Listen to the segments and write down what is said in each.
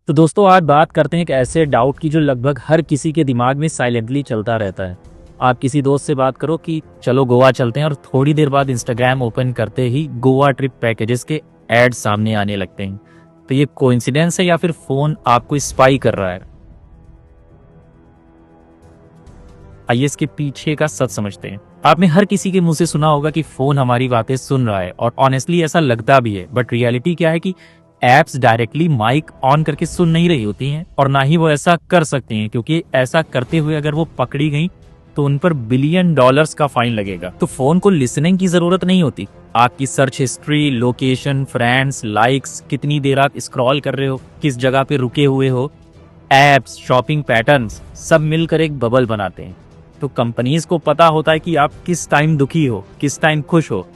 तो दोस्तों आज बात करते हैं एक ऐसे डाउट की जो लगभग हर किसी के दिमाग में साइलेंटली चलता रहता है। आप किसी दोस्त से बात करो कि चलो गोवा चलते हैं और थोड़ी देर बाद इंस्टाग्राम ओपन करते ही गोवा ट्रिप पैकेजेस के एड सामने आने लगते हैं। तो ये कोइंसिडेंस है या फिर फोन आपको स्पाई कर रहा है? आइए इसके पीछे का सच समझते हैं। आपने हर किसी के मुंह से सुना होगा कि फोन हमारी बातें सुन रहा है और ऑनेस्टली ऐसा लगता भी है, बट रियलिटी क्या है कि एप्स डायरेक्टली माइक ऑन करके सुन नहीं रही होती हैं और ना ही वो ऐसा कर सकती हैं, क्योंकि ऐसा करते हुए अगर वो पकड़ी गई तो उन पर बिलियन डॉलर्स का फाइन लगेगा। तो फोन को लिसनिंग की जरूरत नहीं होती। आपकी search history, location, friends, likes, कितनी देर आप स्क्रॉल कर रहे हो, किस जगह पे रुके हुए हो, एप्स, शॉपिंग पैटर्न्स सब मिलकर एक बबल बनाते हैं। तो कंपनीज को पता होता है कि आप किस टाइम दुखी हो, किस टाइम खुश हो,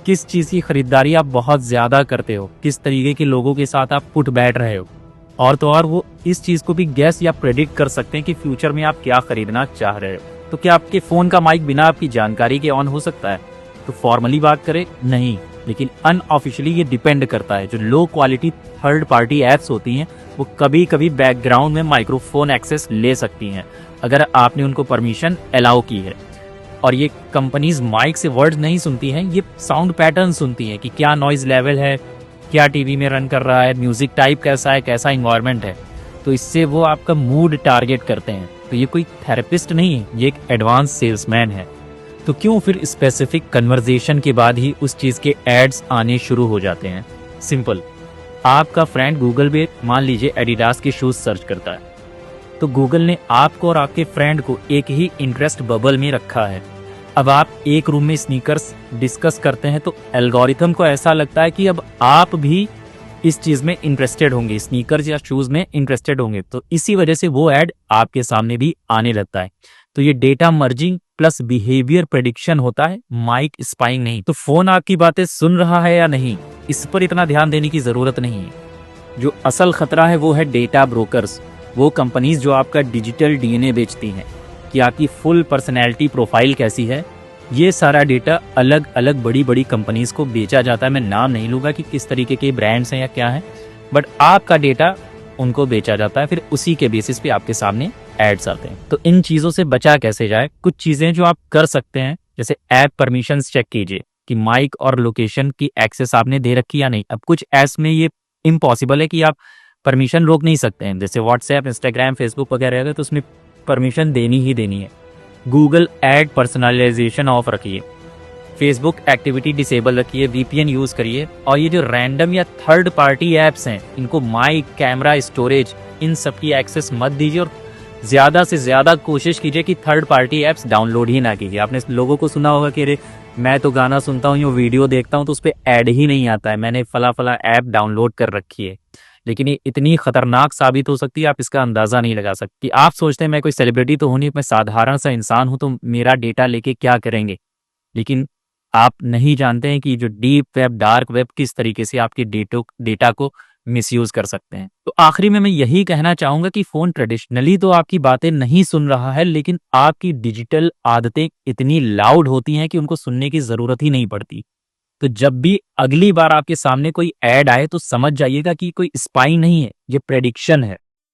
किस चीज की खरीदारी आप बहुत ज्यादा करते हो, किस तरीके के लोगों के साथ आप उठ बैठ रहे हो। और तो और वो इस चीज को भी गैस या प्रेडिक्ट कर सकते हैं कि फ्यूचर में आप क्या खरीदना चाह रहे हो। तो क्या आपके फोन का माइक बिना आपकी जानकारी के ऑन हो सकता है? तो फॉर्मली बात करें, नहीं, लेकिन अनऑफिशियली ये डिपेंड करता है। जो low quality third party apps होती हैं वो कभी कभी बैकग्राउंड में माइक्रोफोन एक्सेस ले सकती हैं अगर आपने उनको परमिशन अलाउ की है। और ये कंपनीज माइक से वर्ड्स नहीं सुनती हैं, ये साउंड पैटर्न सुनती हैं कि क्या नॉइज लेवल है, क्या टीवी में रन कर रहा है, म्यूजिक टाइप कैसा है, कैसा इन्वायरमेंट है। तो इससे वो आपका मूड टारगेट करते हैं। तो ये कोई थेरेपिस्ट नहीं है, ये एक एडवांस सेल्समैन है। तो क्यों फिर स्पेसिफिक कन्वर्सेशन के बाद ही उस चीज के एड्स आने शुरू हो जाते हैं? सिंपल, आपका फ्रेंड गूगल पे मान लीजिए एडिडास के शूज सर्च करता है, तो गूगल ने आपको और आपके फ्रेंड को एक ही इंटरेस्ट बबल में रखा है। अब आप एक रूम में स्नीकर्स डिस्कस करते हैं तो एल्गोरिथम को ऐसा लगता है कि अब आप भी इस चीज में इंटरेस्टेड होंगे, स्नीकर्स या शूज में इंटरेस्टेड होंगे, तो इसी वजह से वो ऐड आपके सामने भी आने लगता है। तो ये data merging plus behaviour prediction होता है, माइक स्पाइंग नहीं। तो फोन आपकी बातें सुन रहा है या नहीं, इस पर इतना ध्यान देने की जरूरत नहीं है। जो असल खतरा है वो है डेटा ब्रोकर्स, वो कंपनीज जो आपका डिजिटल डीएनए बेचती हैं कि आपकी फुल पर्सनैलिटी प्रोफाइल कैसी है। ये सारा डेटा अलग अलग बड़ी बड़ी कंपनीज को बेचा जाता है। मैं नाम नहीं लूंगा कि किस तरीके के ब्रांड्स हैं या क्या है, बट आपका डेटा उनको बेचा जाता है, फिर उसी के बेसिस पे आपके सामने एड्स आते हैं। तो इन चीजों से बचा कैसे जाए? कुछ चीजें जो आप कर सकते हैं, जैसे ऐप परमिशंस चेक कीजिए कि माइक और लोकेशन की एक्सेस आपने दे रखी या नहीं। अब कुछ ऐप्स में ये इम्पॉसिबल है कि आप परमिशन रोक नहीं सकते हैं, जैसे व्हाट्सएप, इंस्टाग्राम, फेसबुक वगैरह है, तो उसमें परमिशन देनी ही देनी है। गूगल एड पर्सनलाइजेशन ऑफ रखिए, फेसबुक एक्टिविटी डिसेबल रखिए, वीपीएन यूज करिए। और ये जो रैंडम या थर्ड पार्टी एप्स हैं इनको माइक, कैमरा, स्टोरेज, इन सब की एक्सेस मत दीजिए और ज्यादा से ज्यादा कोशिश कीजिए कि थर्ड पार्टी एप्स डाउनलोड ही ना कीजिए। आपने लोगों को सुना होगा कि अरे मैं तो गाना सुनता हूँ या वीडियो देखता हूँ तो उस पर ऐड ही नहीं आता है, मैंने फला फला ऐप डाउनलोड कर रखी है। लेकिन ये इतनी खतरनाक साबित हो सकती है, आप इसका अंदाजा नहीं लगा सकती। आप सोचते हैं मैं कोई सेलिब्रिटी तो हूं नहीं, मैं साधारण सा इंसान हूं, तो मेरा डेटा लेके क्या करेंगे। लेकिन आप नहीं जानते हैं कि जो डीप वेब, डार्क वेब किस तरीके से आपके डेटा को मिसयूज कर सकते हैं। तो आखिरी में मैं यही कहना चाहूंगा कि फोन ट्रेडिशनली तो आपकी बातें नहीं सुन रहा है, लेकिन आपकी डिजिटल आदतें इतनी लाउड होती हैं कि उनको सुनने की जरूरत ही नहीं पड़ती। तो जब भी अगली बार आपके सामने कोई ऐड आए तो समझ जाइएगा कि कोई स्पाई नहीं है, ये प्रेडिक्शन है।